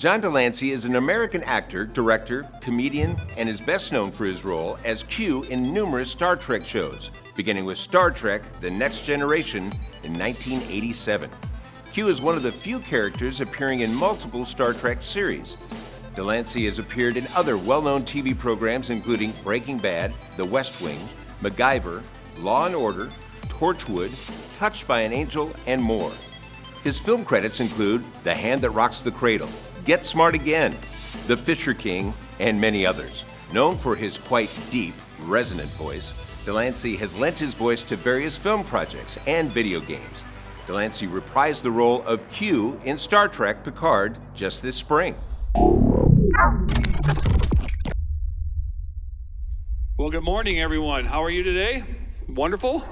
John Lancie is an American actor, director, comedian, and is best known for his role as Q in numerous Star Trek shows, beginning with Star Trek: The Next Generation in 1987. Q is one of the few characters appearing in multiple Star Trek series. Delancey has appeared in other well-known TV programs including Breaking Bad, The West Wing, MacGyver, Law & Order, Torchwood, Touched by an Angel, and more. His film credits include The Hand That Rocks the Cradle, Get Smart Again, The Fisher King, and many others. Known for his quite deep, resonant voice, Delancey has lent his voice to various film projects and video games. Delancey reprised the role of Q in Star Trek Picard just this spring. Well, good morning, everyone. How are you today? Wonderful.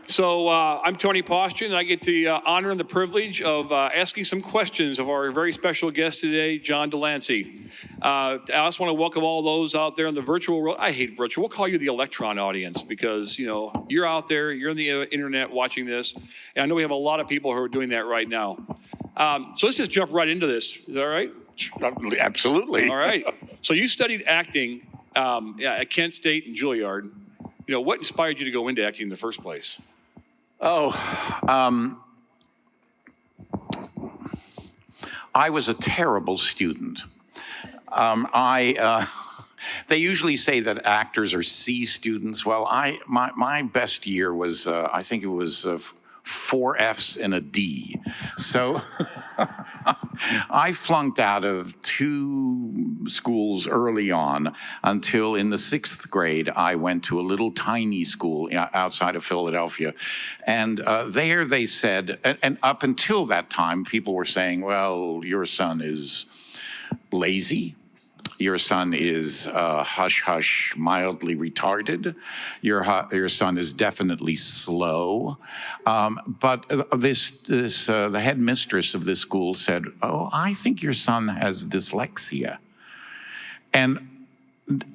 So I'm Tony Postian, and I get the honor and the privilege of asking some questions of our very special guest today, John Delancey. I also want to welcome all those out there in the virtual world. I hate virtual. We'll call you the electron audience because, you know, you're out there, you're on the internet watching this, and I know we have a lot of people who are doing that right now. So let's just jump right into this. Is that all right? Absolutely. All right. So you studied acting at Kent State and Juilliard. You know, what inspired you to go into acting in the first place? I was a terrible student. They usually say that actors are C students. Well, my best year was, I think it was 4 Fs and a D. So I flunked out of 2 schools early on until in the 6th grade, I went to a little tiny school outside of Philadelphia. And there they said, and up until that time, people were saying, well, your son is lazy. Your son is hush-hush, mildly retarded. Your son is definitely slow. But the headmistress of this school said, oh, I think your son has dyslexia. And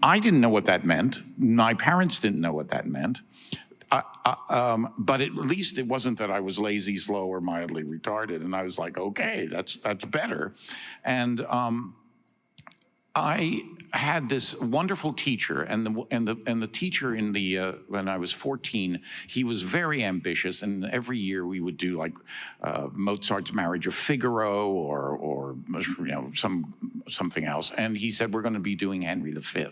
I didn't know what that meant. My parents didn't know what that meant. But at least it wasn't that I was lazy, slow, or mildly retarded. And I was like, okay, that's better. And I had this wonderful teacher, and the teacher in the when I was 14, he was very ambitious, and every year we would do like Mozart's Marriage of Figaro or you know something else, and he said we're going to be doing Henry V.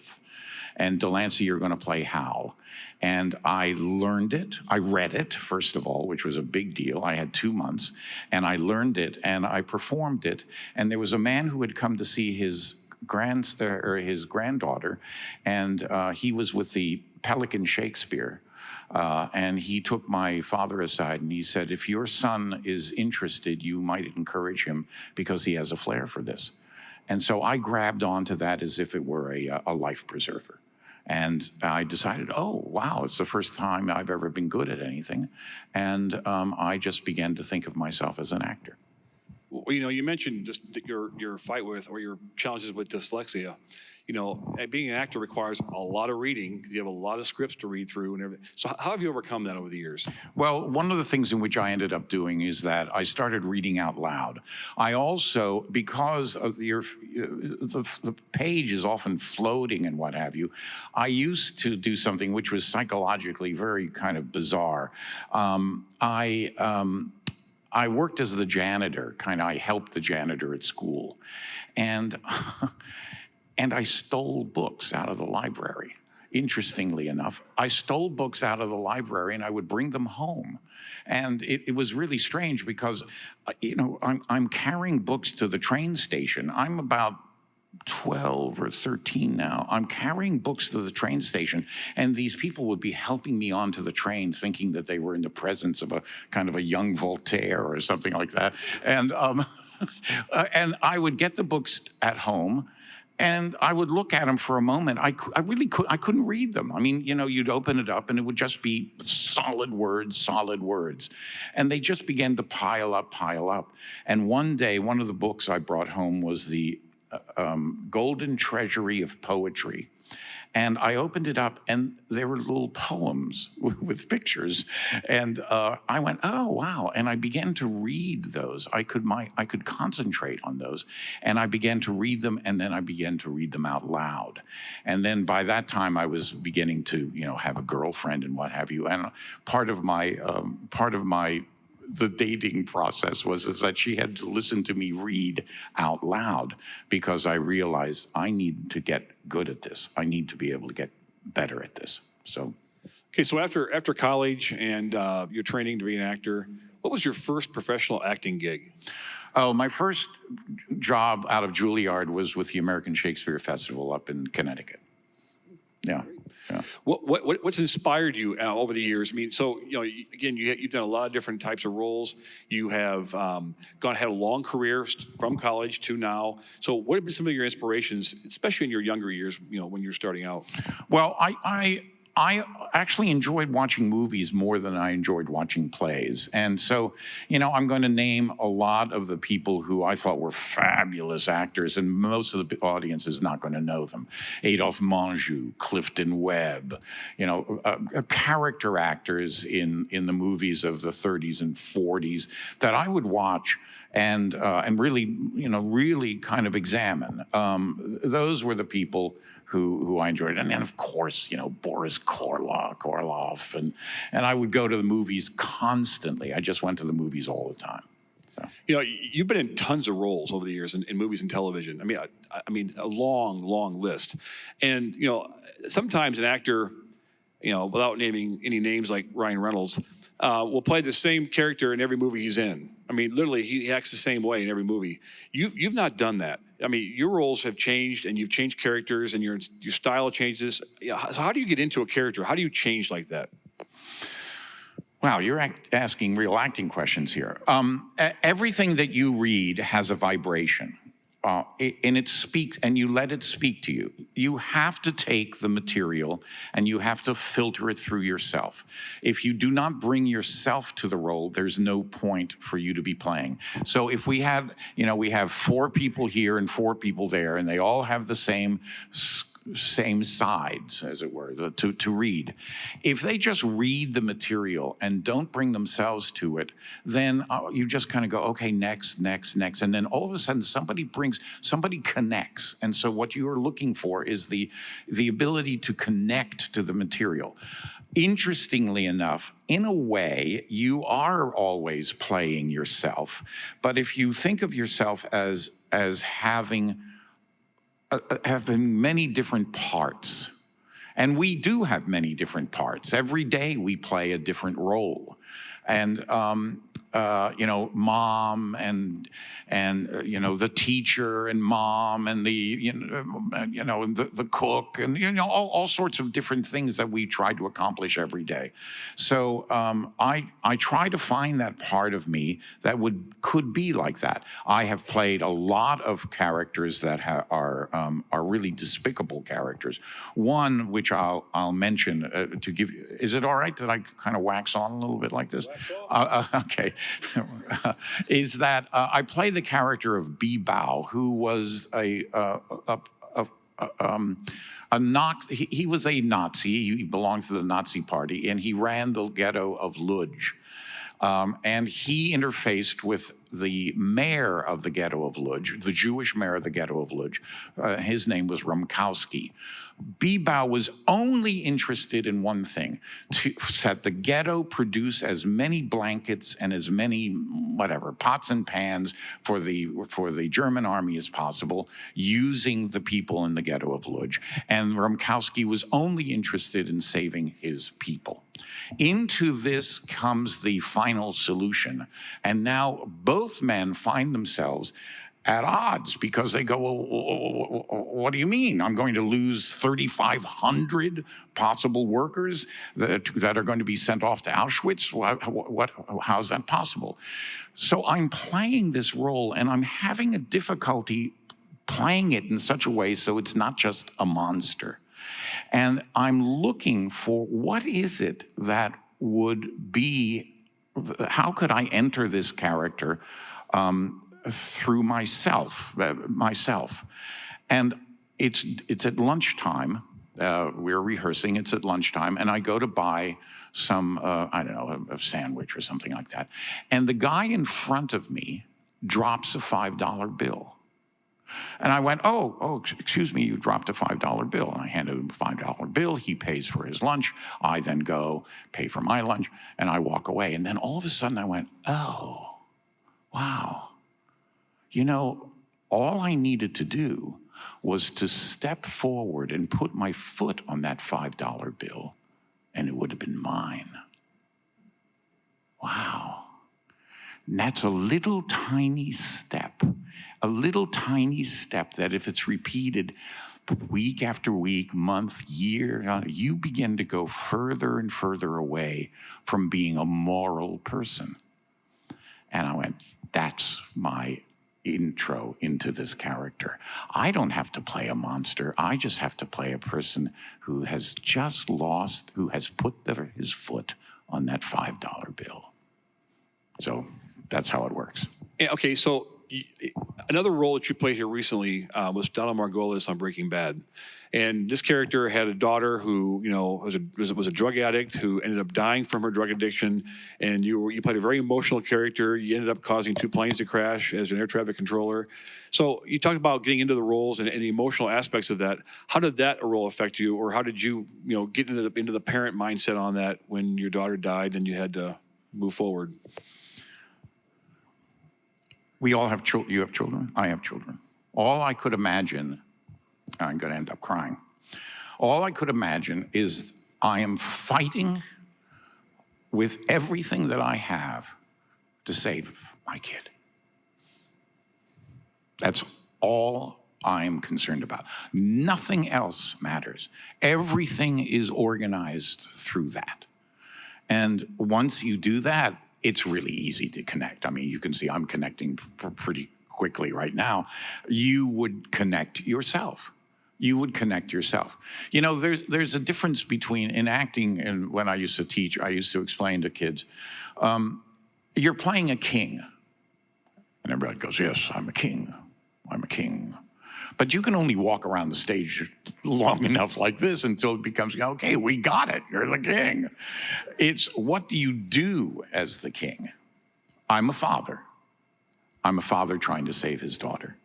And Delancey, you're going to play Hal. And I learned it. I read it, first of all, which was a big deal. I had 2 months. And I learned it, and I performed it. And there was a man who had come to see his granddaughter, and he was with the Pelican Shakespeare. And he took my father aside, and he said, if your son is interested, you might encourage him because he has a flair for this. And so I grabbed onto that as if it were a life preserver. And I decided, oh, wow, it's the first time I've ever been good at anything. And I just began to think of myself as an actor. Well, you know, you mentioned just your fight with or your challenges with dyslexia. You know, being an actor requires a lot of reading. You have a lot of scripts to read through and everything. So how have you overcome that over the years? Well, one of the things in which I ended up doing is that I started reading out loud. I also, because of the page is often floating and what have you, I used to do something which was psychologically very kind of bizarre. I worked as the janitor, I helped the janitor at school. And I stole books out of the library. Interestingly enough, I stole books out of the library and I would bring them home. And it was really strange because, you know, I'm carrying books to the train station. I'm about 12 or 13 now. I'm carrying books to the train station, and these people would be helping me onto the train thinking that they were in the presence of a kind of a young Voltaire or something like that. And, and I would get the books at home, and I would look at them for a moment. I couldn't read them. I mean, you know, you'd open it up and it would just be solid words. And they just began to pile up. And one day, one of the books I brought home was the Golden Treasury of Poetry And I opened it up, and there were little poems with pictures. And I went, oh, wow. And I began to read those. I could concentrate on those. And I began to read them, and then I began to read them out loud. And then by that time, I was beginning to, have a girlfriend and what have you. And part of the dating process is that she had to listen to me read out loud, because I realized I need to get good at this. I need to be able to get better at this. So, okay, so after college and your training to be an actor, what was your first professional acting gig? Oh, my first job out of Juilliard was with the American Shakespeare Festival up in Connecticut. Yeah. Yeah. What's inspired you over the years? I mean, so again, you've done a lot of different types of roles. You have had a long career from college to now. So, what have been some of your inspirations, especially in your younger years? When you're starting out. Well, I actually enjoyed watching movies more than I enjoyed watching plays. And so, I'm going to name a lot of the people who I thought were fabulous actors, and most of the audience is not going to know them. Adolphe Menjou, Clifton Webb, character actors in the movies of the 30s and 40s that I would watch and really, really kind of examine. Those were the people who I enjoyed. And then, of course, Boris Karloff. And I would go to the movies constantly. I just went to the movies all the time. So. You've been in tons of roles over the years in movies and television. I mean, a long, long list. And, sometimes an actor, without naming any names like Ryan Reynolds, will play the same character in every movie he's in. I mean, literally, he acts the same way in every movie. You've not done that. I mean, your roles have changed, and you've changed characters, and your style changes. So how do you get into a character? How do you change like that? Wow, you're asking real acting questions here. Everything that you read has a vibration. And it speaks, and you let it speak to you. You have to take the material and you have to filter it through yourself. If you do not bring yourself to the role, there's no point for you to be playing. So if we have 4 people here and 4 people there, and they all have the same sides, as it were, to read. If they just read the material and don't bring themselves to it, then you just kind of go, okay, next. And then all of a sudden somebody connects. And so what you are looking for is the ability to connect to the material. Interestingly enough, in a way, you are always playing yourself. But if you think of yourself as having many different parts. And we do have many different parts. Every day we play a different role. And, mom and the teacher and mom and the cook and, all sorts of different things that we try to accomplish every day. So I try to find that part of me that could be like that. I have played a lot of characters that are really despicable characters. One, which I'll mention to give you, is it all right that I kind of wax on a little bit like this? Okay. Is that I play the character of Bibao, who was he was a Nazi. He belonged to the Nazi party, and he ran the ghetto of Lodz. And he interfaced with the mayor of the ghetto of Lodz, the Jewish mayor of the ghetto of Lodz. His name was Rumkowski. Bibao was only interested in one thing, that the ghetto produce as many blankets and as many, pots and pans for the German army as possible, using the people in the ghetto of Lodz. And Rumkowski was only interested in saving his people. Into this comes the final solution. And now both men find themselves at odds, because they go, well, what do you mean? I'm going to lose 3,500 possible workers that are going to be sent off to Auschwitz? How's that possible? So I'm playing this role, and I'm having a difficulty playing it in such a way so it's not just a monster. And I'm looking for what is it that would be, how could I enter this character through myself. And it's at lunchtime, we're rehearsing, it's at lunchtime, and I go to buy some, I don't know, a sandwich or something like that. And the guy in front of me drops a $5 bill. And I went, oh, excuse me, you dropped a $5 bill. And I handed him a $5 bill. He pays for his lunch. I then go pay for my lunch, and I walk away. And then all of a sudden I went, oh, wow. You know, all I needed to do was to step forward and put my foot on that $5 bill, and it would have been mine. Wow. And that's a little tiny step that if it's repeated week after week, month, year, you begin to go further and further away from being a moral person. And I went, that's my intro into this character. I don't have to play a monster. I just have to play a person who has just lost, who has put his foot on that $5 bill. So that's how it works. Okay, so another role that you played here recently was Donna Margolis on Breaking Bad. And this character had a daughter who, you know, was a drug addict who ended up dying from her drug addiction. And you played a very emotional character. You ended up causing 2 planes to crash as an air traffic controller. So you talked about getting into the roles and the emotional aspects of that. How did that role affect you, or how did you, get into the parent mindset on that when your daughter died and you had to move forward? We all have children. You have children. I have children. All I could imagine, I'm going to end up crying. All I could imagine is I am fighting with everything that I have to save my kid. That's all I'm concerned about. Nothing else matters. Everything is organized through that. And once you do that, it's really easy to connect. I mean, you can see I'm connecting pretty quickly right now. You would connect yourself. You would connect yourself. You know, there's a difference between in acting and when I used to teach, I used to explain to kids, you're playing a king. And everybody goes, yes, I'm a king. I'm a king. But you can only walk around the stage long enough like this until it becomes, okay, we got it. You're the king. It's what do you do as the king? I'm a father. I'm a father trying to save his daughter.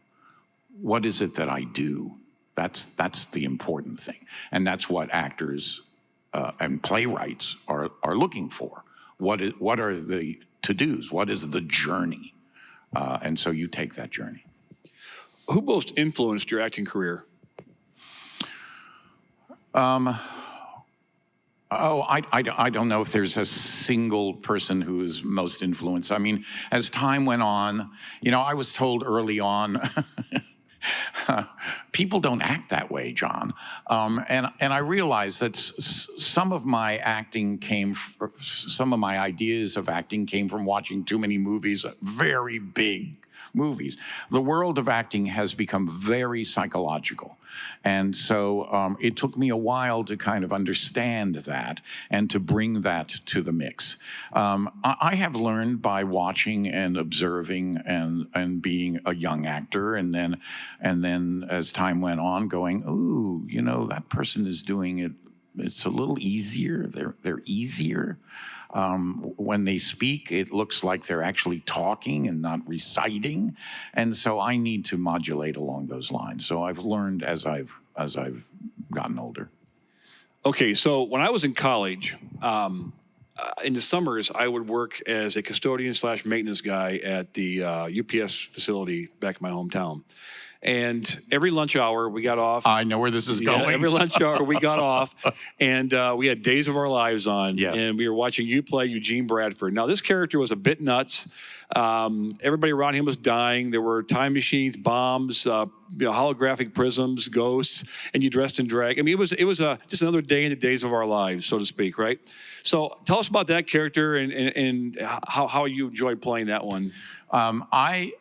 What is it that I do? That's the important thing. And that's what actors and playwrights are looking for. What are the to-dos? What is the journey? And so you take that journey. Who most influenced your acting career? I don't know if there's a single person who is most influenced. I mean, as time went on, I was told early on, people don't act that way, John. And I realized that some of my ideas of acting came from watching too many movies, very big movies. The world of acting has become very psychological. And so it took me a while to kind of understand that and to bring that to the mix. I have learned by watching and observing and being a young actor, and then as time went on going, ooh, that person is doing it. It's a little easier. They're easier. When they speak, it looks like they're actually talking and not reciting. And so I need to modulate along those lines. So I've learned as I've gotten older. Okay, so when I was in college, in the summers, I would work as a custodian / maintenance guy at the UPS facility back in my hometown. And every lunch hour we got off. I know where this is going. Every lunch hour we got off, and we had Days of Our Lives on. Yes. And we were watching you play Eugene Bradford. Now, this character was a bit nuts. Everybody around him was dying. There were time machines, bombs, holographic prisms, ghosts, and you dressed in drag. I mean, it was just another day in the Days of Our Lives, so to speak, right? So tell us about that character and how you enjoyed playing that one. I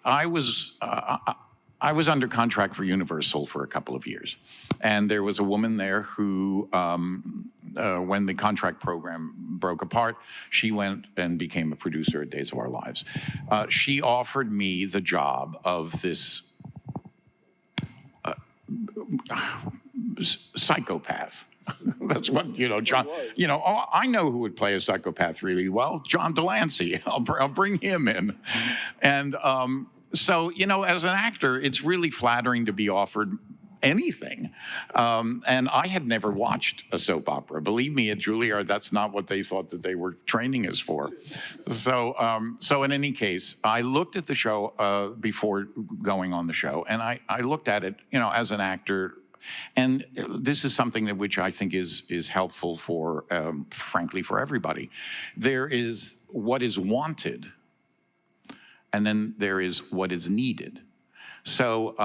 was under contract for Universal for a couple of years. And there was a woman there who, when the contract program broke apart, she went and became a producer at Days of Our Lives. She offered me the job of this psychopath. That's what, John, oh, I know who would play a psychopath really well, John Delancey. I'll bring him in. And so, as an actor, it's really flattering to be offered anything. And I had never watched a soap opera. Believe me, at Juilliard, that's not what they thought that they were training us for. So in any case, I looked at the show before going on the show, and I looked at it, as an actor. And this is something that which I think is helpful for, frankly, for everybody. There is what is wanted, and then there is what is needed. So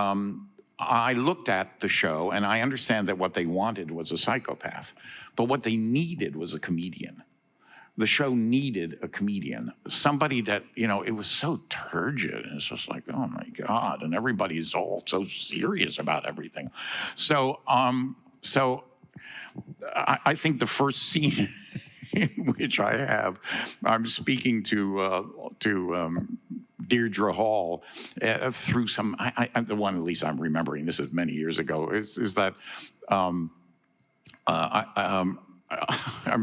I looked at the show, and I understand that what they wanted was a psychopath, but what they needed was a comedian. The show needed a comedian, somebody that, it was so turgid. And it's just like, oh my God. And everybody's all so serious about everything. So, I think the first scene in which I'm speaking to Deirdre Hall through some, the one at least I'm remembering, this is many years ago, is that I'm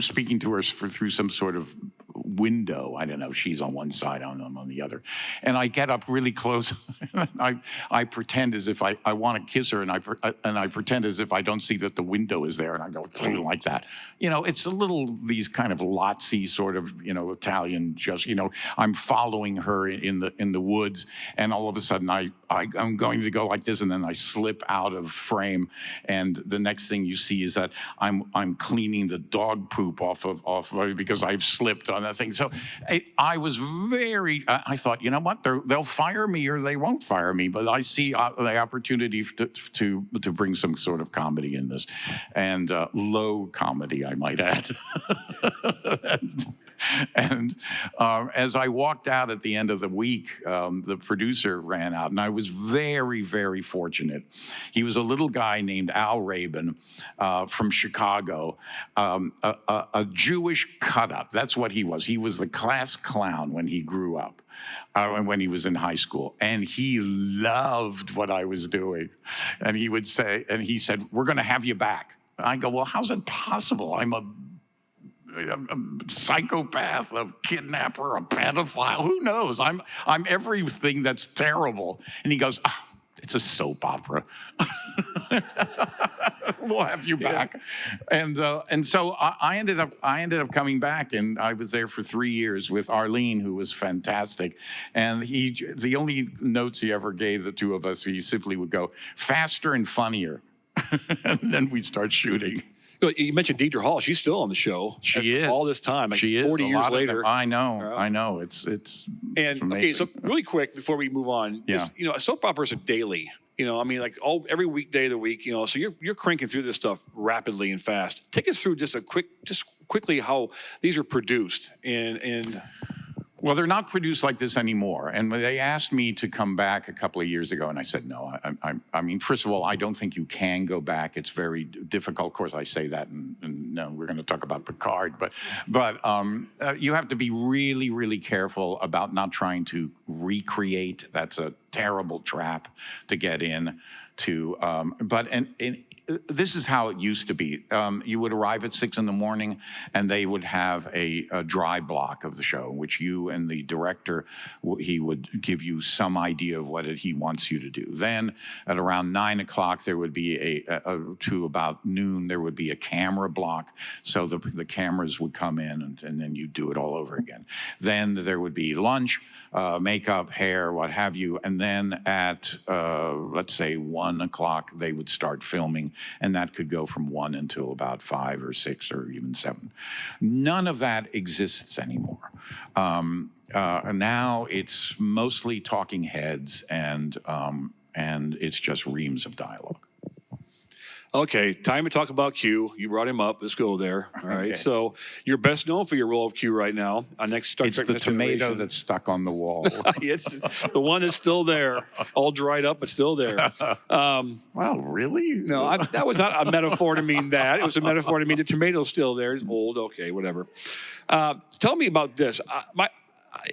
speaking to her through some sort of window. I don't know. She's on one side, I'm on the other. And I get up really close. And I pretend as if I want to kiss her, and I pretend as if I don't see that the window is there, and I go like that. It's a little these kind of Lancie sort of Italian. Just I'm following her in the woods, and all of a sudden I'm going to go like this, and then I slip out of frame, and the next thing you see is that I'm cleaning the dog poop off because I've slipped on that thing. So I was I thought, what? They'll fire me or they won't fire me, but I see the opportunity to bring some sort of comedy in this, and low comedy, I might add. And as I walked out at the end of the week, the producer ran out, and I was very, very fortunate. He was a little guy named Al Rabin from Chicago, a Jewish cut-up. That's what he was. He was the class clown when he grew up, when he was in high school, and he loved what I was doing. And he said, "We're going to have you back." I go, "Well, how's it possible? I'm a psychopath, a kidnapper, a pedophile. Who knows? I'm everything that's terrible." And he goes, "It's a soap opera. We'll have you back." Yeah. And so I ended up coming back, and I was there for 3 years with Arlene, who was fantastic. And the only notes he ever gave the two of us, he simply would go, "Faster and funnier." And then we'd start shooting. You mentioned Deirdre Hall. She's still on the show. She is. All this time. She is. 40 years later. I know. It's amazing. Okay, so really quick before we move on, soap operas are daily. Every weekday of the week, so you're cranking through this stuff rapidly and fast. Take us through just quickly how these are produced and Well, they're not produced like this anymore. And they asked me to come back a couple of years ago, and I said, no. I mean, first of all, I don't think you can go back. It's very difficult. Of course, I say that, and no, we're going to talk about Picard. But you have to be really, really careful about not trying to recreate. That's a terrible trap to get in to. This is how it used to be. You would arrive at 6 a.m, and they would have a dry block of the show, in which you and the director, he would give you some idea of what he wants you to do. Then at around 9 o'clock, there would be to about noon, there would be a camera block. So the cameras would come in, and then you do it all over again. Then there would be lunch, makeup, hair, what have you. And then at, let's say, 1 o'clock, they would start filming. And that could go from 1 until about 5 or 6 or even 7. None of that exists anymore. Now it's mostly talking heads, and it's just reams of dialogue. Okay, time to talk about Q. You brought him up. Let's go there. All right. Okay. So you're best known for your role of Q right now on next Star Trek. It's the tomato that's stuck on the wall. It's the one that's still there, all dried up, but still there. Well, really? No, that was not a metaphor to mean that. It was a metaphor to mean the tomato's still there. It's old. Okay, whatever. Tell me about this.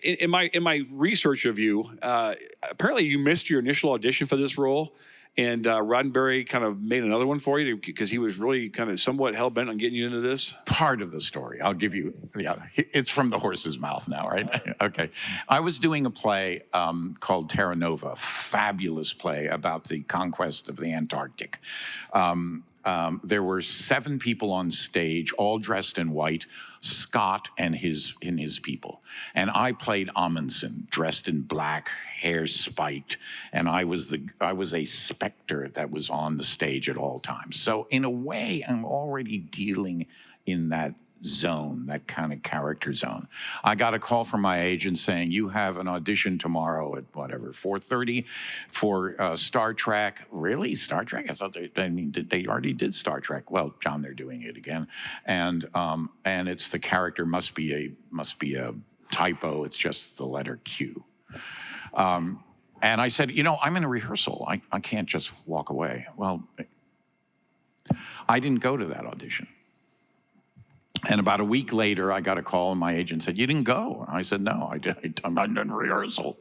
in my research of you, apparently you missed your initial audition for this role, and Roddenberry kind of made another one for you because he was really kind of somewhat hell bent on getting you into this. Part of the story, I'll give you. Yeah, it's from the horse's mouth now, right? Okay. I was doing a play called Terra Nova, fabulous play about the conquest of the Antarctic. There were 7 people on stage, all dressed in white, Scott and his people. And I played Amundsen, dressed in black, hair spiked, and I was a specter that was on the stage at all times. So in a way, I'm already dealing in that zone, that kind of character zone. I got a call from my agent saying, you have an audition tomorrow at whatever, 4:30 for Star Trek. Really? Star Trek? I thought they already did Star Trek. Well, John, they're doing it again. And it's the character must be a typo. It's just the letter Q. And I said, I'm in a rehearsal. I can't just walk away. Well, I didn't go to that audition. And about a week later, I got a call, and my agent said, you didn't go? And I said, no, I'm in rehearsal.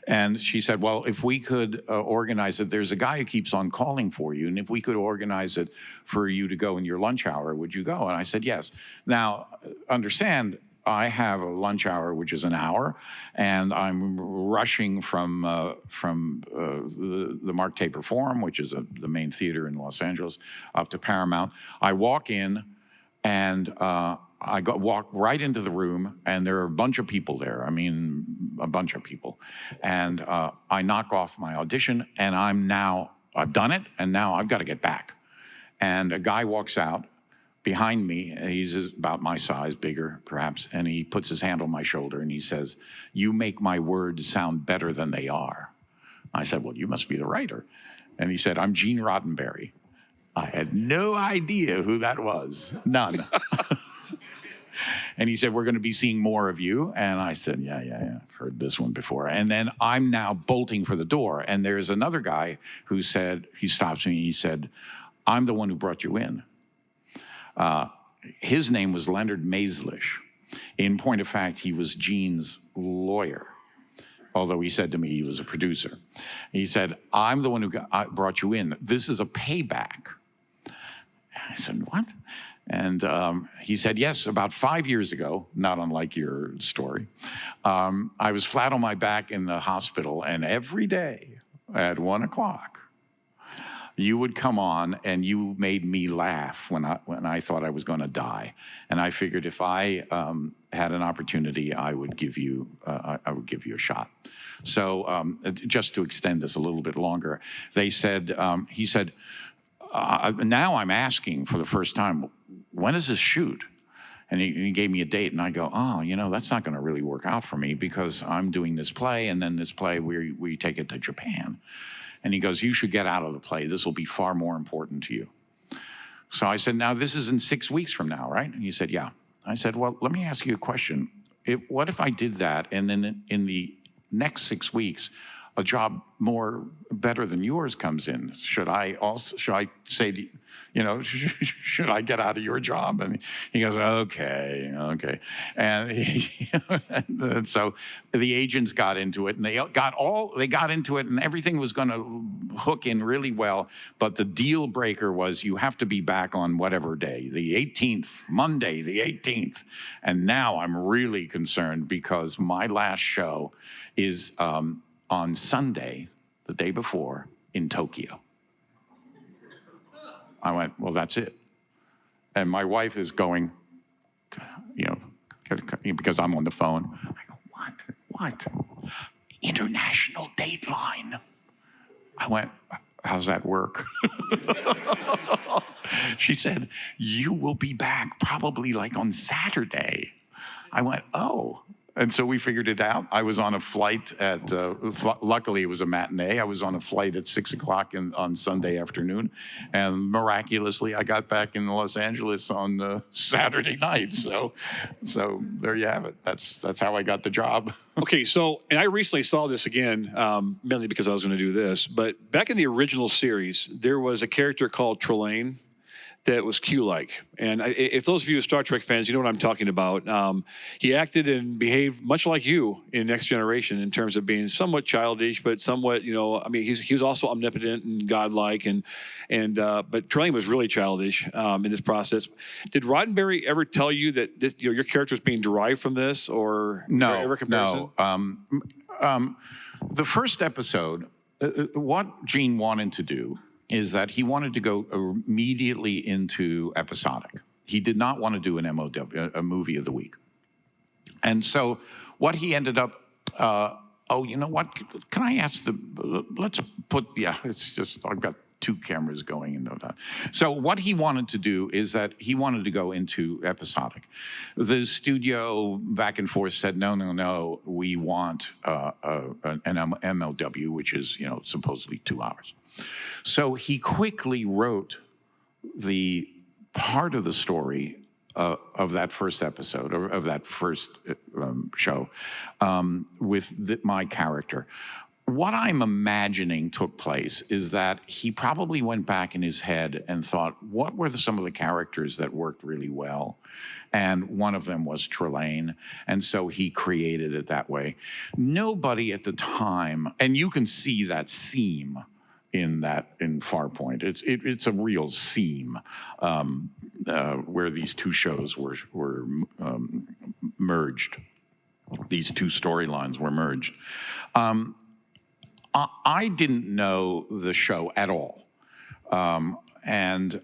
And she said, well, if we could organize it, there's a guy who keeps on calling for you, and if we could organize it for you to go in your lunch hour, would you go? And I said, yes. Now, understand, I have a lunch hour, which is an hour, and I'm rushing from the Mark Taper Forum, which is the main theater in Los Angeles, up to Paramount. I walk in, and I walk right into the room, and there are a bunch of people there. I mean, a bunch of people. And I knock off my audition, and I've done it, and now I've got to get back. And a guy walks out behind me, and he's about my size, bigger perhaps, and he puts his hand on my shoulder, and he says, you make my words sound better than they are. I said, well, you must be the writer. And he said, I'm Gene Roddenberry. I had no idea who that was, none. And he said, we're going to be seeing more of you. And I said, yeah, I've heard this one before. And then I'm now bolting for the door. And there's another guy who said, he stops me and he said, I'm the one who brought you in. His name was Leonard Nimoy. In point of fact, he was Gene's lawyer, although he said to me he was a producer. He said, I'm the one who brought you in. This is a payback. I said, what? And he said, yes, about 5 years ago, not unlike your story, I was flat on my back in the hospital, and every day at 1 o'clock, you would come on, and you made me laugh when I thought I was going to die. And I figured if I had an opportunity, I would give you a shot. So just to extend this a little bit longer, he said, now I'm asking for the first time, when is this shoot? And he gave me a date, and I go, that's not going to really work out for me because I'm doing this play, and then this play we take it to Japan. And he goes, you should get out of the play. This will be far more important to you. So I said, now this is in 6 weeks from now, right? And he said, yeah. I said, well, let me ask you a question. What if I did that, and then in the next 6 weeks, a job better than yours comes in? Should I say, should I get out of your job? And he goes, okay. And so the agents got into it, and they got into it, and everything was going to hook in really well. But the deal breaker was you have to be back on whatever day, the 18th, Monday, the 18th. And now I'm really concerned because my last show is on Sunday, the day before, in Tokyo. I went, well, that's it. And my wife is going, because I'm on the phone. I go, what? International Dateline. I went, how's that work? She said, you will be back probably like on Saturday. I went, oh. And so we figured it out. I was on a flight luckily it was a matinee. I was on a flight at 6 o'clock on Sunday afternoon. And miraculously, I got back in Los Angeles on Saturday night. So there you have it. That's how I got the job. Okay, and I recently saw this again, mainly because I was going to do this. But back in the original series, there was a character called Trelane that was Q-like. And if those of you are Star Trek fans, you know what I'm talking about. He acted and behaved much like you in Next Generation in terms of being somewhat childish, but somewhat, I mean, he was also omnipotent and godlike, but Trelane was really childish in this process. Did Roddenberry ever tell you that this, your character was being derived from this, or No, ever comparison? no. The first episode, what Gene wanted to do is that he wanted to go immediately into episodic. He did not want to do an MOW, a movie of the week. And so what he ended up, you know what? Can I ask it's just, I've got two cameras going and that. So what he wanted to do is that he wanted to go into episodic. The studio back and forth said, no, we want an MOW, which is, supposedly 2 hours. So he quickly wrote the part of the story of that first episode, or of that first show, with my character. What I'm imagining took place is that he probably went back in his head and thought, what were some of the characters that worked really well? And one of them was Trelane, and so he created it that way. Nobody at the time, and you can see that seam in Farpoint. It's a real seam where these two shows were merged. These two storylines were merged. I didn't know the show at all, and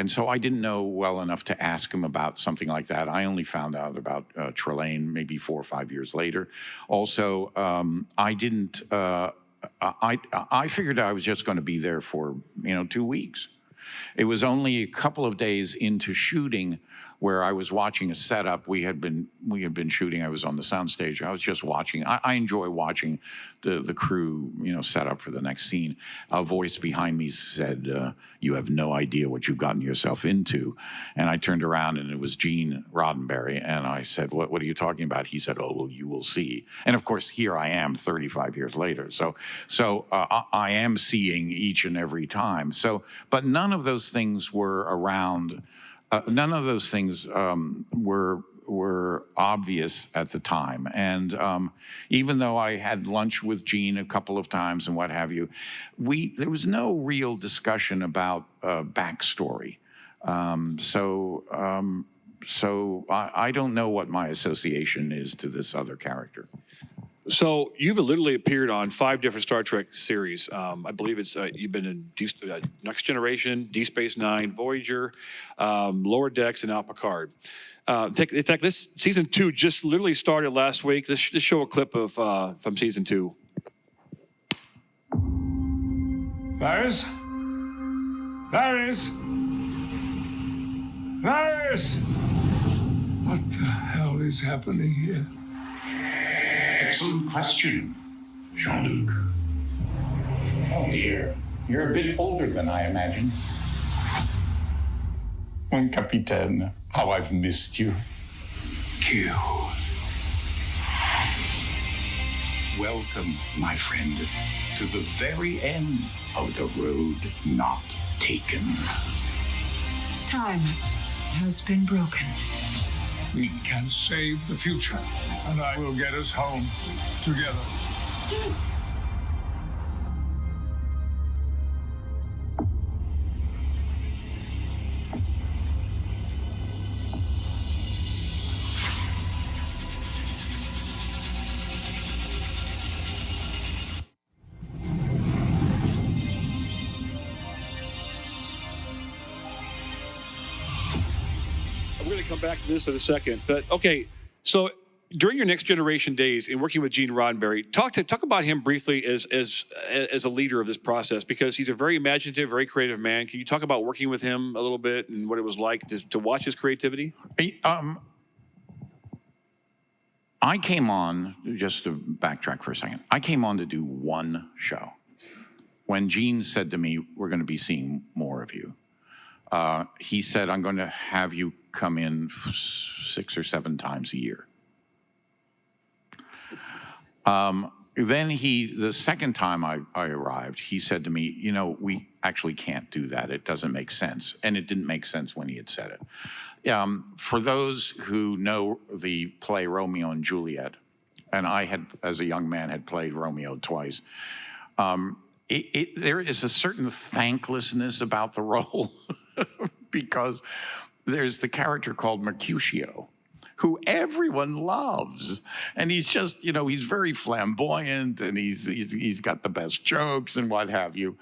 so I didn't know well enough to ask him about something like that. I only found out about Trelane maybe 4 or 5 years later. Also, I didn't. I figured I was just going to be there for 2 weeks. It was only a couple of days into shooting where I was watching a setup. We had been shooting. I was on the soundstage. I was just watching. I enjoy watching the crew, set up for the next scene. A voice behind me said, "You have no idea what you've gotten yourself into." And I turned around and it was Gene Roddenberry. And I said, "What are you talking about?" He said, "Oh, well, you will see." And of course, here I am 35 years later. So I am seeing each and every time. But none of those things were around. None of those things were obvious at the time. And even though I had lunch with Gene a couple of times and what have you, there was no real discussion about backstory. So I don't know what my association is to this other character. So you've literally appeared on 5 different Star Trek series. I believe you've been in Next Generation, Deep Space Nine, Voyager, Lower Decks, and now Picard. In fact, this season 2 just literally started last week. Let's show a clip of from season 2. Varys? Varys? Varys! What the hell is happening here? Excellent question, Jean-Luc. Oh dear, you're a bit older than I imagined. Mon capitaine, how I've missed you. Q. Welcome, my friend, to the very end of the road not taken. Time has been broken. We can save the future, and I will get us home together. We're going to come back to this in a second, but okay. So during your Next Generation days and working with Gene Roddenberry, talk about him briefly as a leader of this process, because he's a very imaginative, very creative man. Can you talk about working with him a little bit and what it was like to watch his creativity? I came on, just to backtrack for a second, I came on to do one show. When Gene said to me, "We're going to be seeing more of you," he said, "I'm going to have you come in 6 or 7 times a year." then the second time I arrived, he said to me, you know, we actually can't do that. It doesn't make sense. And it didn't make sense when he had said it. For those who know the play Romeo and Juliet, and I had, as a young man, had played Romeo twice, there is a certain thanklessness about the role because there's the character called Mercutio, who everyone loves. And he's just, you know, he's very flamboyant and he's got the best jokes and what have you.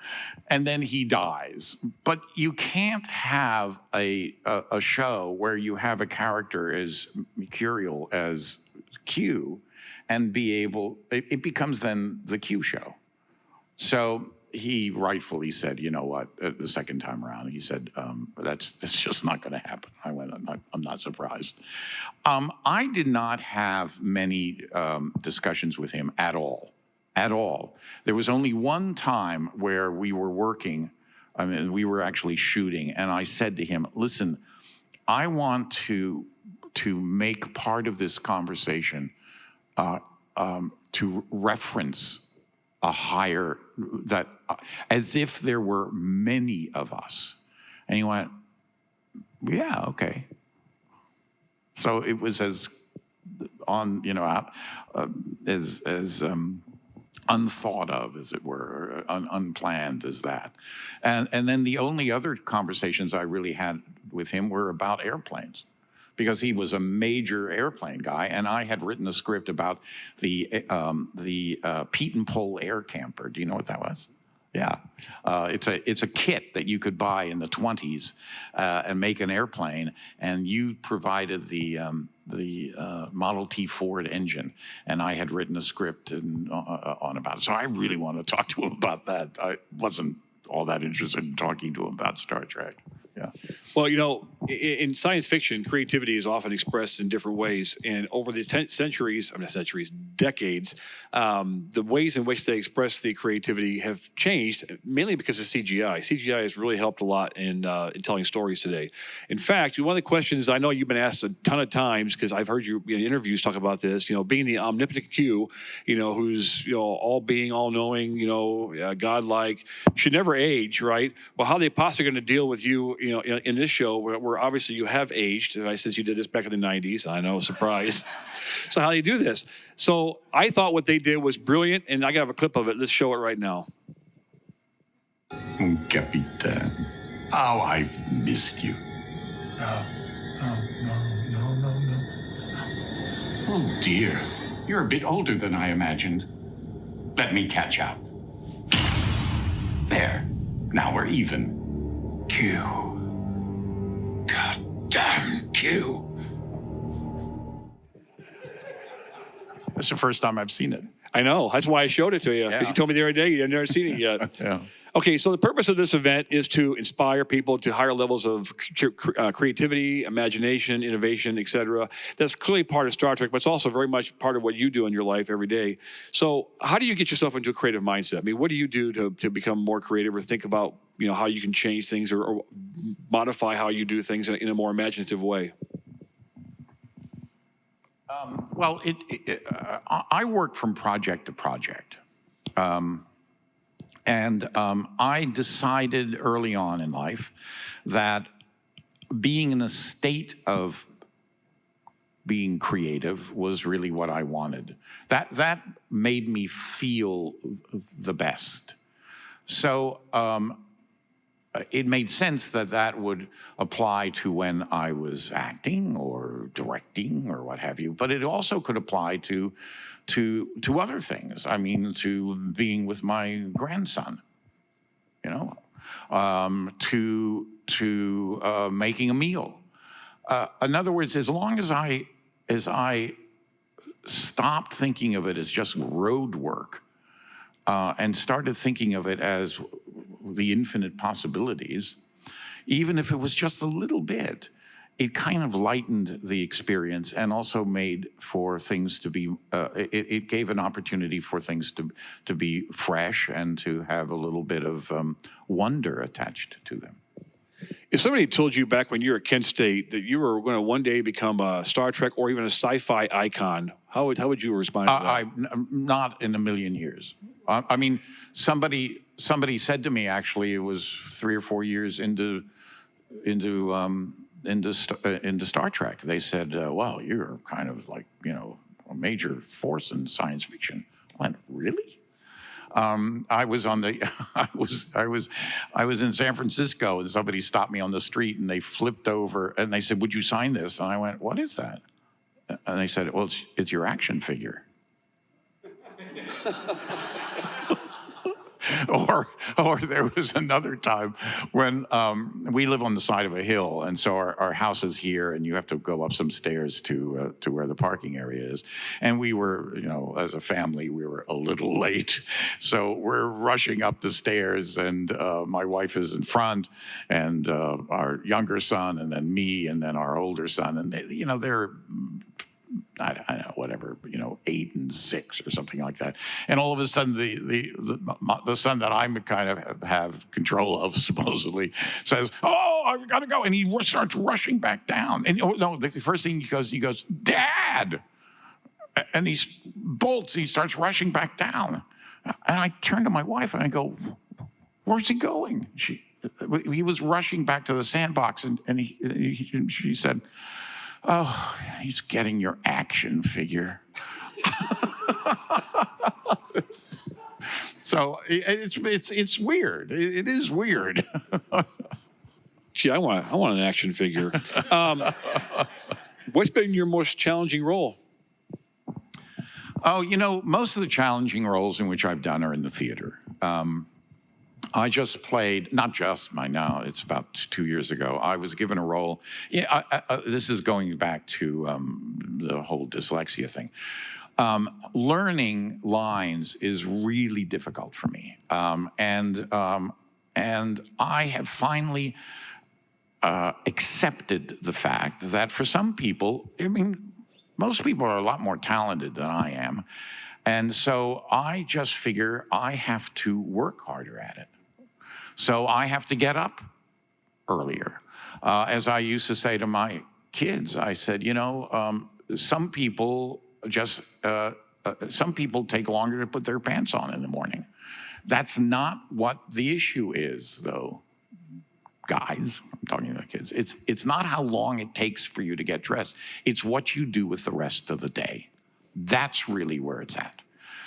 And then he dies. But you can't have a show where you have a character as mercurial as Q and be able, it becomes then the Q show. So he rightfully said, you know what, the second time around, he said, that's just not going to happen. I went, I'm not surprised. I did not have many discussions with him at all. There was only one time where we were working, I mean, we were actually shooting, and I said to him, listen, I want to make part of this conversation to reference a higher, that as if there were many of us. And he went, yeah, okay. So it was as on, you know, as unthought of, as it were, unplanned as that. And then the only other conversations I really had with him were about airplanes, because he was a major airplane guy, and I had written a script about the Pete and Pole air camper. Do you know what that was? Yeah, it's a kit that you could buy in the 20s and make an airplane, and you provided the Model T Ford engine, and I had written a script on about it. So I really wanted to talk to him about that. I wasn't all that interested in talking to him about Star Trek. Yeah. Well, you know, in science fiction, creativity is often expressed in different ways. And over the decades, the ways in which they express the creativity have changed, mainly because of CGI. CGI has really helped a lot in telling stories today. In fact, one of the questions I know you've been asked a ton of times, because I've heard you in interviews talk about this, you know, being the omnipotent Q, you know, who's, you know, all being, all knowing, you know, godlike, should never age, right? Well, how are they possibly going to deal with you, you know, in this show where obviously you have aged, and I said you did this back in the 90s. I know, surprise. So how do you do this? So I thought what they did was brilliant, and I have a clip of it. Let's show it right now. Capitan, how I've missed you. No. Oh dear, you're a bit older than I imagined. Let me catch up. There, now we're even. Q. God damn Q. That's the first time I've seen it. I know. That's why I showed it to you. Because you told me the other day you had never seen it yet. Yeah. Okay, so the purpose of this event is to inspire people to higher levels of creativity, imagination, innovation, et cetera. That's clearly part of Star Trek, but it's also very much part of what you do in your life every day. So how do you get yourself into a creative mindset? I mean, what do you do to become more creative, or think about, you know, how you can change things or modify how you do things in a more imaginative way? Well, I work from project to project. And I decided early on in life that being in a state of being creative was really what I wanted. That made me feel the best. So it made sense that would apply to when I was acting or directing or what have you, but it also could apply to other things. I mean, to being with my grandson, you know, to making a meal. In other words, as long as I stopped thinking of it as just road work and started thinking of it as the infinite possibilities, even if it was just a little bit, it kind of lightened the experience and also made for things to be, it gave an opportunity for things to be fresh and to have a little bit of wonder attached to them. If somebody told you back when you were at Kent State that you were going to one day become a Star Trek or even a sci-fi icon, how would you respond to that? Not in a million years. I mean, somebody said to me, actually, it was 3 or 4 years into Star Trek. They said, "Well, you're kind of like, you know, a major force in science fiction." I went, "Really?" I was in San Francisco, and somebody stopped me on the street, and they flipped over and they said, "Would you sign this?" And I went, "What is that?" And they said, "Well, it's your action figure." Or there was another time when we live on the side of a hill, and so our house is here, and you have to go up some stairs to where the parking area is. And we were, you know, as a family, we were a little late, so we're rushing up the stairs, and my wife is in front, and our younger son, and then me, and then our older son, and they, you know, they're, I don't know, whatever, you know, 8 and 6 or something like that. And all of a sudden, the son that I'm kind of have control of, supposedly, says, "Oh, I've got to go," and he starts rushing back down. And no, the first thing he goes, "Dad!" And he bolts. He starts rushing back down. And I turn to my wife and I go, "Where's he going?" He was rushing back to the sandbox, and she said, "Oh, he's getting your action figure." So it's weird. It is weird. Gee, I want an action figure. What's been your most challenging role? Oh, you know, most of the challenging roles in which I've done are in the theater. I just played, not just now, it's about 2 years ago, I was given a role. Yeah, this is going back to the whole dyslexia thing. Learning lines is really difficult for me. And I have finally accepted the fact that for some people, I mean, most people are a lot more talented than I am. And so I just figure I have to work harder at it. So I have to get up earlier. As I used to say to my kids, I said, you know, some people take longer to put their pants on in the morning. That's not what the issue is, though, guys. I'm talking to the kids. It's not how long it takes for you to get dressed. It's what you do with the rest of the day. That's really where it's at.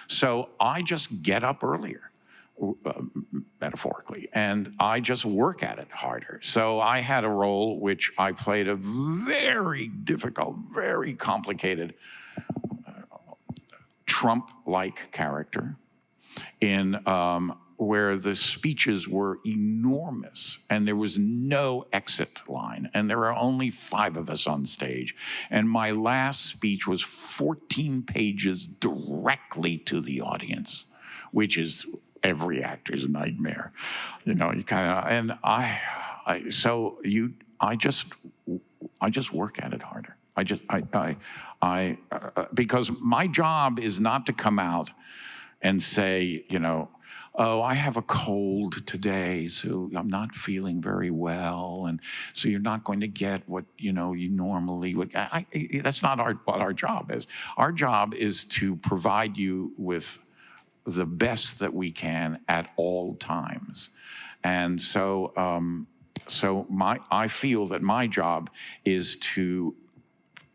So I just get up earlier. Metaphorically, and I just work at it harder. So I had a role which I played a very difficult, very complicated Trump-like character in where the speeches were enormous and there was no exit line, and there were only 5 of us on stage. And my last speech was 14 pages directly to the audience, which is every actor's nightmare. You know, you kind of, and I just work at it harder. Because my job is not to come out and say, you know, "Oh, I have a cold today, so I'm not feeling very well, and so you're not going to get what, you know, you normally would." That's not what our job is. Our job is to provide you with the best that we can at all times. And so I feel that my job is to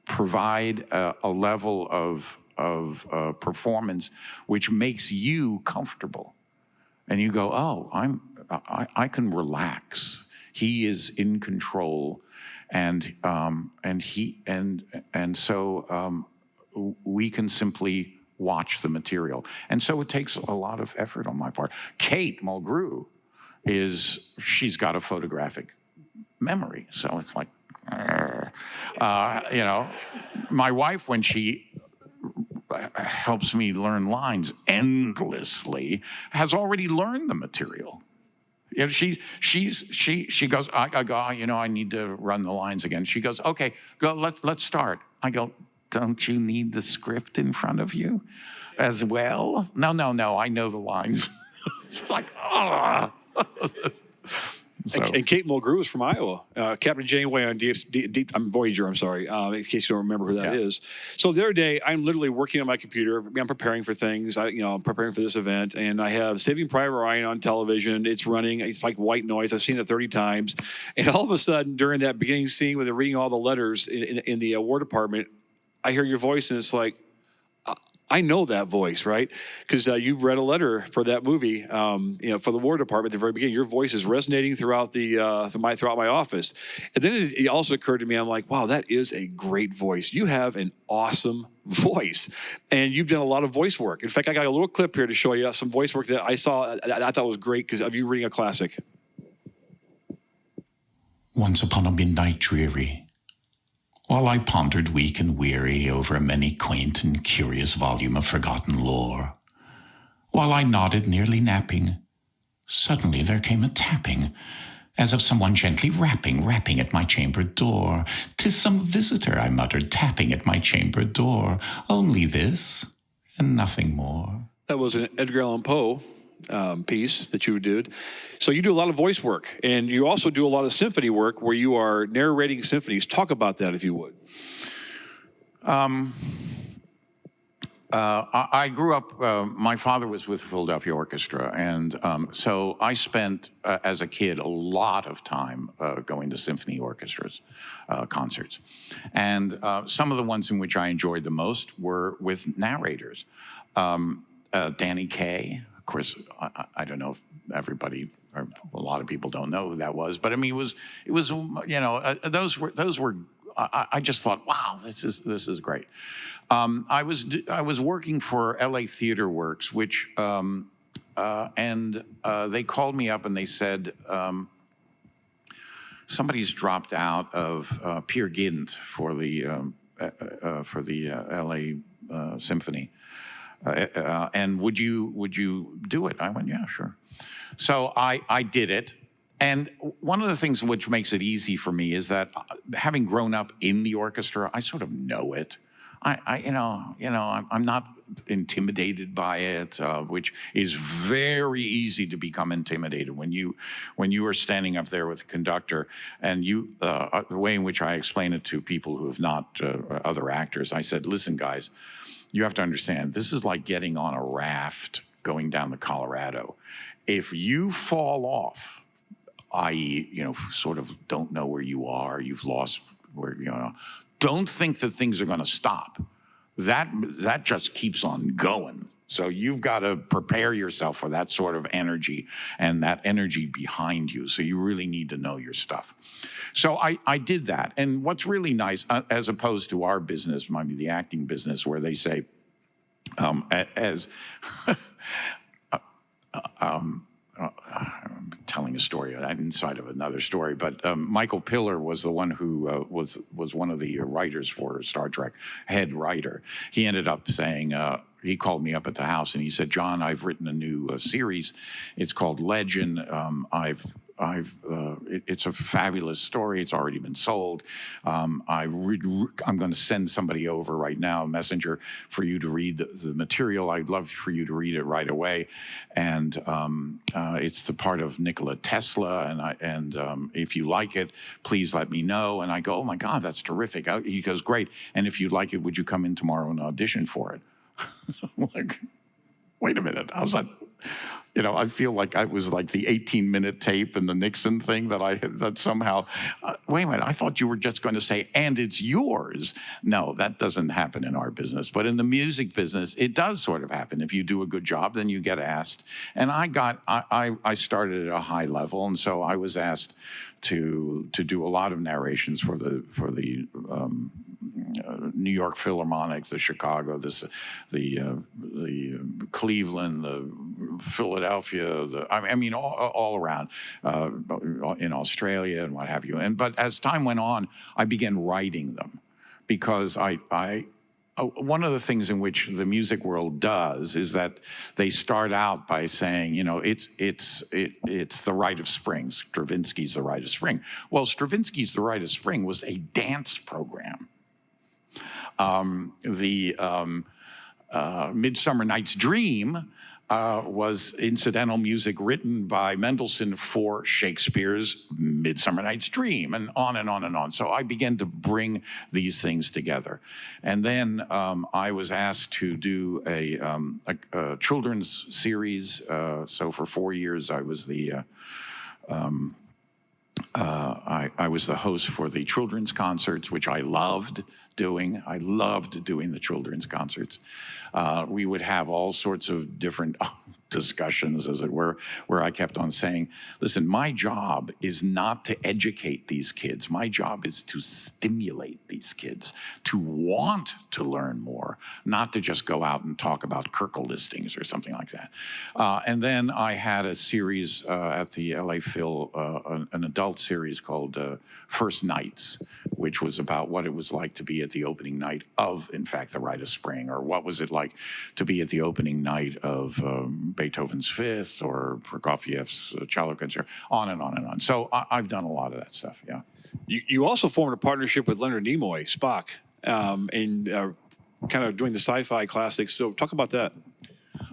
provide a level of performance which makes you comfortable. And you go, "Oh, I can relax. He is in control." And so we can simply watch the material. And so it takes a lot of effort on my part. Kate Mulgrew she's got a photographic memory. So it's like, you know, my wife, when she helps me learn lines endlessly, has already learned the material. You know, she goes, I go, "You know, I need to run the lines again." She goes, "Okay, go, let's start." I go, "Don't you need the script in front of you as well?" No, I know the lines. It's like, So. And Kate Mulgrew is from Iowa. Captain Janeway on I'm Voyager, I'm sorry, in case you don't remember who that is. So the other day, I'm literally working on my computer. I'm preparing for things. I'm preparing for this event, and I have Saving Private Ryan on television. It's running. It's like white noise. I've seen it 30 times. And all of a sudden, during that beginning scene where they're reading all the letters in the War Department, I hear your voice, and it's like, I know that voice, right? Because you read a letter for that movie, for the War Department at the very beginning. Your voice is resonating throughout throughout my office. And then it also occurred to me, I'm like, wow, that is a great voice. You have an awesome voice, and you've done a lot of voice work. In fact, I got a little clip here to show you some voice work that I saw. I thought was great because of you reading a classic. Once upon a midnight dreary, while I pondered weak and weary over a many quaint and curious volume of forgotten lore, while I nodded nearly napping, suddenly there came a tapping, as of someone gently rapping at my chamber door. "'Tis some visitor," I muttered, "tapping at my chamber door. Only this, and nothing more." That was an Edgar Allan Poe piece that you did. So you do a lot of voice work, and you also do a lot of symphony work where you are narrating symphonies. Talk about that, if you would. I grew up, my father was with the Philadelphia Orchestra, and so I spent, as a kid, a lot of time going to symphony orchestras, concerts. And some of the ones in which I enjoyed the most were with narrators. Danny Kaye, of course, I don't know if everybody, or a lot of people don't know who that was, but I mean, it was those were. I just thought, wow, this is great. I was working for LA Theater Works, which they called me up and they said, somebody's dropped out of Peer Gynt for the LA Symphony. And would you do it? I went, yeah, sure. So I did it. And one of the things which makes it easy for me is that having grown up in the orchestra, I sort of know it. I'm not intimidated by it, which is very easy to become intimidated when you are standing up there with the conductor, and the way in which I explain it to people who have not other actors, I said, listen, guys, you have to understand, this is like getting on a raft going down the Colorado. If you fall off, i.e., sort of don't know where you are, you've lost where, don't think that things are going to stop. That just keeps on going. So you've got to prepare yourself for that sort of energy and that energy behind you. So you really need to know your stuff. So I did that. And what's really nice, as opposed to our business, maybe the acting business, where they say, I'm telling a story inside of another story, but Michael Piller was the one who was one of the writers for Star Trek, head writer. He ended up saying, he called me up at the house and he said, John, I've written a new series. It's called Legend. It's a fabulous story. It's already been sold. I'm going to send somebody over right now, a messenger, for you to read the material. I'd love for you to read it right away. And it's the part of Nikola Tesla. And if you like it, please let me know. And I go, oh my God, that's terrific. He goes, great. And if you'd like it, would you come in tomorrow and audition for it? I'm like, wait a minute. I was like, I feel like I was like the 18-minute tape and the Nixon thing that somehow, wait a minute, I thought you were just going to say, and it's yours. No, that doesn't happen in our business. But in the music business, it does sort of happen. If you do a good job, then you get asked. And I started at a high level, and so I was asked to do a lot of narrations for the New York Philharmonic, the Chicago, the Cleveland, the Philadelphia, all around in Australia and what have you. But as time went on, I began writing them because one of the things in which the music world does is that they start out by saying, it's the Rite of Spring. Stravinsky's The Rite of Spring. Well, Stravinsky's The Rite of Spring was a dance program. The Midsummer Night's Dream was incidental music written by Mendelssohn for Shakespeare's Midsummer Night's Dream, and on and on and on. So I began to bring these things together. And then I was asked to do a children's series. So for 4 years, I was I was the host for the children's concerts, which I loved doing. I loved doing the children's concerts. We would have all sorts of different discussions, as it were, where I kept on saying, listen, my job is not to educate these kids. My job is to stimulate these kids to want to learn more, not to just go out and talk about Kirkle listings or something like that. And then I had a series at the LA Phil, an adult series called First Nights, which was about what it was like to be at the opening night of, in fact, The Rite of Spring, or what was it like to be at the opening night of Beethoven's Fifth or Prokofiev's Cello Concert, on and on and on. So I've done a lot of that stuff, yeah. You also formed a partnership with Leonard Nimoy, Spock, in kind of doing the sci-fi classics. So talk about that.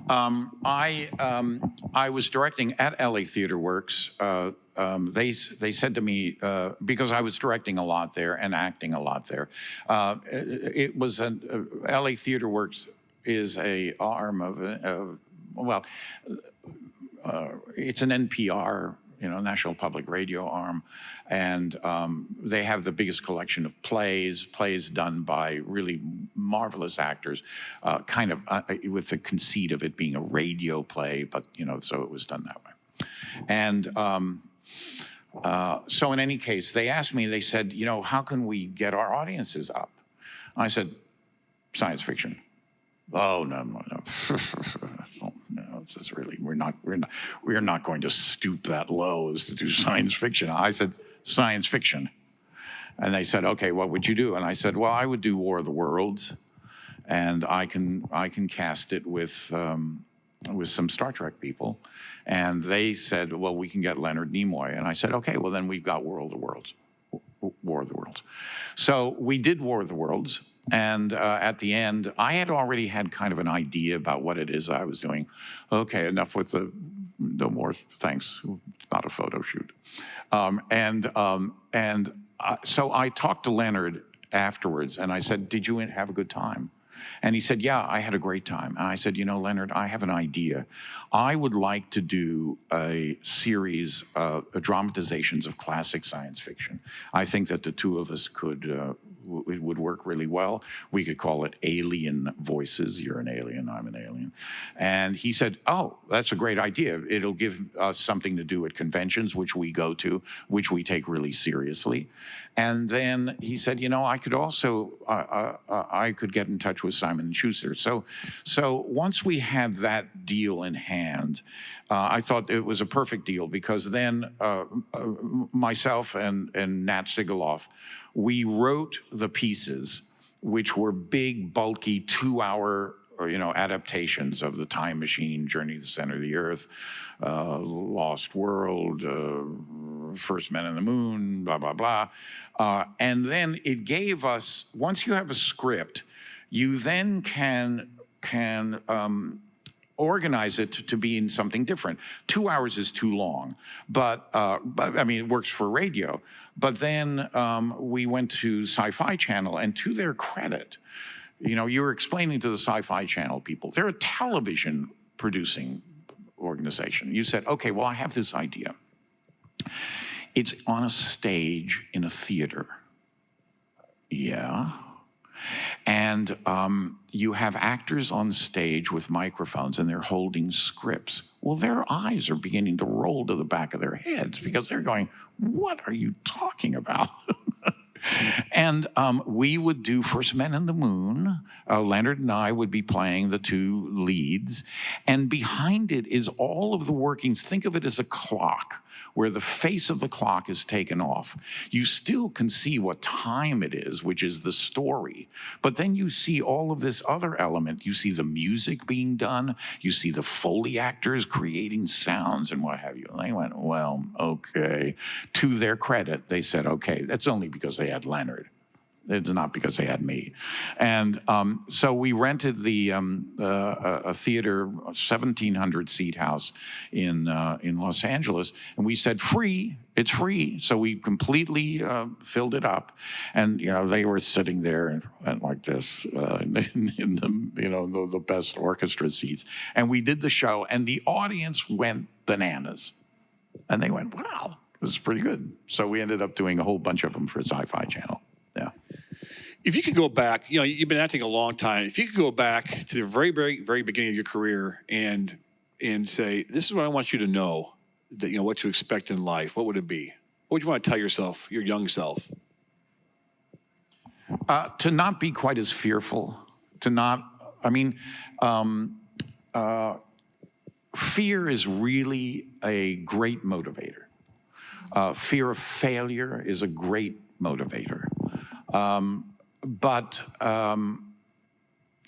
I was directing at LA Theater Works. They said to me, because I was directing a lot there and acting a lot there, it was LA Theater Works is a arm of it's an NPR, National Public Radio arm, and they have the biggest collection of plays done by really marvelous actors, kind of with the conceit of it being a radio play, but so it was done that way. And so in any case, they asked me, they said, how can we get our audiences up? I said, science fiction. Oh, no. It's just really, we're not going to stoop that low as to do science fiction. I said, science fiction. And they said, okay, what would you do? And I said, well, I would do War of the Worlds, and I can cast it with some Star Trek people. And they said, well, we can get Leonard Nimoy. And I said, okay, well, then we've got War of the Worlds. So we did War of the Worlds. And at the end, I had already had kind of an idea about what it is I was doing. Okay, enough with no more thanks. Not a photo shoot. So I talked to Leonard afterwards, and I said, did you have a good time? And he said, yeah, I had a great time. And I said, Leonard, I have an idea. I would like to do a series of dramatizations of classic science fiction. I think that the two of us it would work really well. We could call it Alien Voices. You're an alien, I'm an alien. And he said, oh, that's a great idea. It'll give us something to do at conventions, which we go to, which we take really seriously. And then he said, I could also, I could get in touch with Simon & Schuster. So once we had that deal in hand, I thought it was a perfect deal, because then myself and Nat Sigaloff, we wrote the pieces, which were big, bulky, 2-hour adaptations of The Time Machine, Journey to the Center of the Earth, Lost World, First Men on the Moon, blah, blah, blah. And then it gave us, once you have a script, you then can organize it to be in something different. 2 hours is too long, but I mean, it works for radio. But then we went to Sci-Fi Channel, and to their credit, you were explaining to the Sci-Fi Channel people, they're a television producing organization. You said, okay, well, I have this idea. It's on a stage in a theater. Yeah. And you have actors on stage with microphones, and they're holding scripts. Well, their eyes are beginning to roll to the back of their heads, because they're going, what are you talking about? And we would do First Men on the Moon. Leonard and I would be playing the two leads. And behind it is all of the workings. Think of it as a clock, where the face of the clock is taken off. You still can see what time it is, which is the story. But then you see all of this other element. You see the music being done. You see the Foley actors creating sounds and what have you. And they went, well, okay. To their credit, they said, okay, that's only because they had Leonard. It's not because they had me. And so we rented a theater, a 1,700-seat house in Los Angeles, and we said, free, it's free. So we completely filled it up. And, they were sitting there and like this in the best orchestra seats. And we did the show, and the audience went bananas. And they went, wow, this is pretty good. So we ended up doing a whole bunch of them for Sci-Fi Channel. Yeah. If you could go back, you've been acting a long time. If you could go back to the very, very, very beginning of your career and say, this is what I want you to know, that what to expect in life, what would it be? What would you want to tell yourself, your young self? To not be quite as fearful. Fear is really a great motivator. Fear of failure is a great motivator. But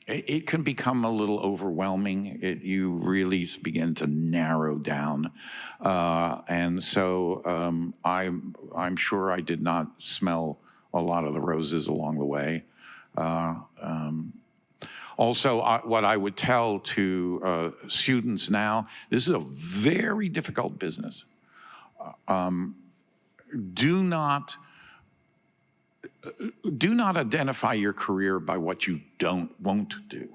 it can become a little overwhelming. You really begin to narrow down. And so I'm sure I did not smell a lot of the roses along the way. Also, what I would tell to students now, this is a very difficult business. Do not identify your career by what you won't do.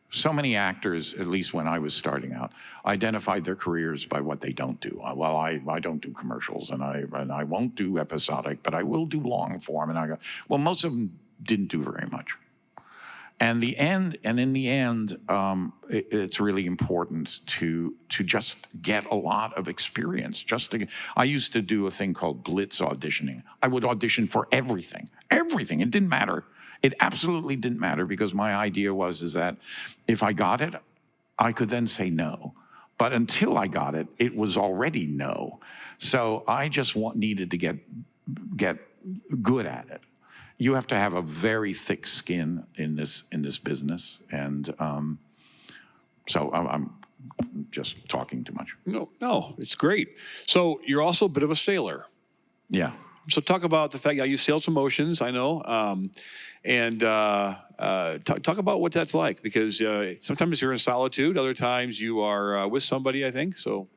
So many actors, at least when I was starting out, identified their careers by what they don't do. Well, I don't do commercials, and I won't do episodic, but I will do long form. And I go, well, most of them didn't do very much. And in the end, it's really important to just get a lot of experience. I used to do a thing called blitz auditioning. I would audition for everything. It didn't matter. It absolutely didn't matter, because my idea is that if I got it, I could then say no. But until I got it, it was already no. So I just needed to get good at it. You have to have a very thick skin in this business, and so I'm just talking too much. No, it's great. So you're also a bit of a sailor. Yeah. So talk about the fact you sailed some oceans, I know, and talk about what that's like, because sometimes you're in solitude, other times you are with somebody, I think. So.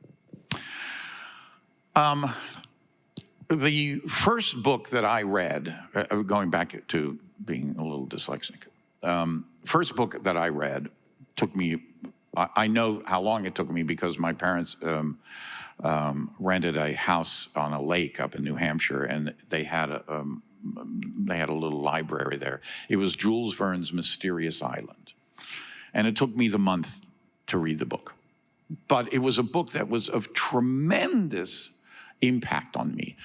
The first book that I read, going back to being a little dyslexic, first book that I read took me, I know how long it took me, because my parents rented a house on a lake up in New Hampshire, and they had a little library there. It was Jules Verne's Mysterious Island. And it took me the month to read the book. But it was a book that was of tremendous impact on me.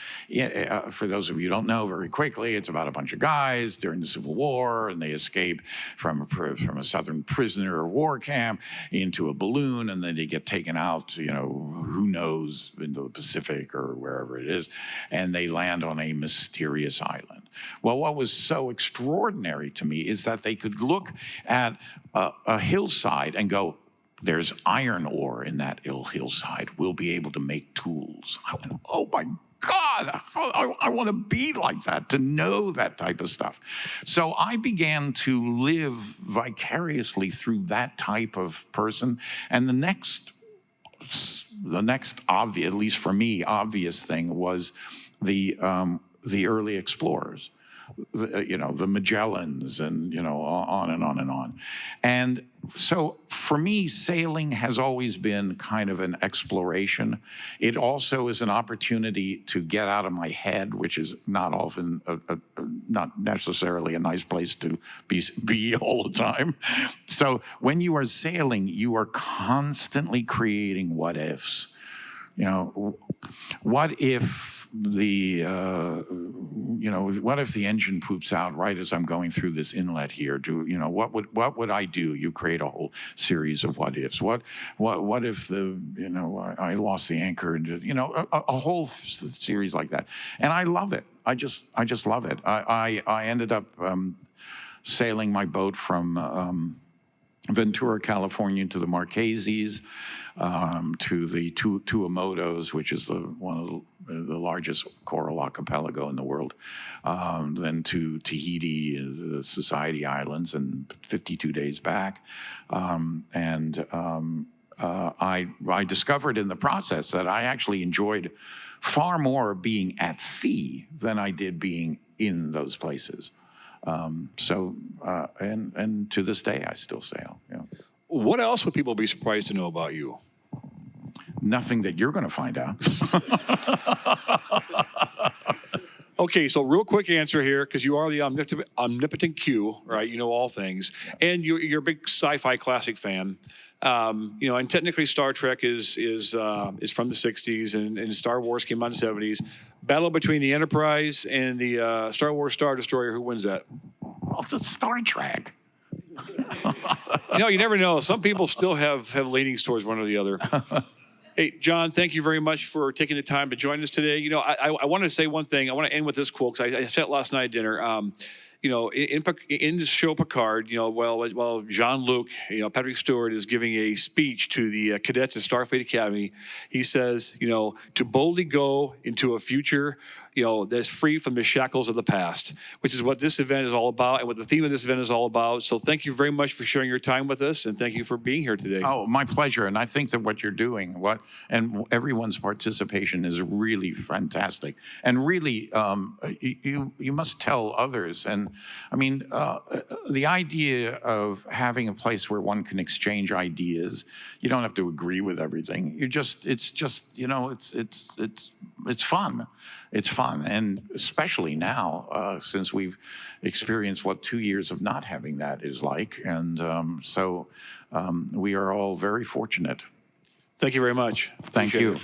For those of you who don't know, very quickly, it's about a bunch of guys during the Civil War, and they escape from a Southern prisoner or war camp into a balloon, and then they get taken out, who knows, into the Pacific or wherever it is, and they land on a mysterious island. Well, what was so extraordinary to me is that they could look at a hillside and go, there's iron ore in that hillside. We'll be able to make tools. I went, oh my God, I want to be like that, to know that type of stuff. So I began to live vicariously through that type of person. And the next obvious, at least for me, obvious thing was the early explorers. The Magellans, and on and on and on. And so for me, sailing has always been kind of an exploration. It also is an opportunity to get out of my head, which is not often not necessarily a nice place to be all the time. So when you are sailing, you are constantly creating what ifs. What if what if the engine poops out right as I'm going through this inlet here? What would I do? You create a whole series of what ifs. What if I lost the anchor, and a whole series like that. And I love it. I just love it. I ended up sailing my boat from Ventura, California, to the Marquesas, to the Tuamotus, which is one of the largest coral archipelago in the world, then to Tahiti, the Society Islands, and 52 days back. I discovered in the process that I actually enjoyed far more being at sea than I did being in those places. And to this day, I still sail. Yeah. What else would people be surprised to know about you? Nothing that you're going to find out. Okay, so real quick answer here, because you are the omnipotent Q, right? You know all things, and you're a big sci-fi classic fan. And technically Star Trek is from the 60s, and Star Wars came out in the 70s. Battle between the Enterprise and the Star Wars Star Destroyer. Who wins that? Well, it's Star Trek. You never know. Some people still have leanings towards one or the other. Hey, John, thank you very much for taking the time to join us today. I want to say one thing. I want to end with this quote, because I said it last night at dinner. In the show Picard, while Jean-Luc, Patrick Stewart is giving a speech to the cadets at Starfleet Academy, he says, to boldly go into a future, that's free from the shackles of the past, which is what this event is all about and what the theme of this event is all about. So thank you very much for sharing your time with us, and thank you for being here today. Oh, my pleasure. And I think that what you're doing, and everyone's participation is really fantastic. And really, you must tell others. And I mean, the idea of having a place where one can exchange ideas, you don't have to agree with everything. It's fun. It's fun, and especially now, since we've experienced what 2 years of not having that is like, and so we are all very fortunate. Thank you very much. Thank you. It.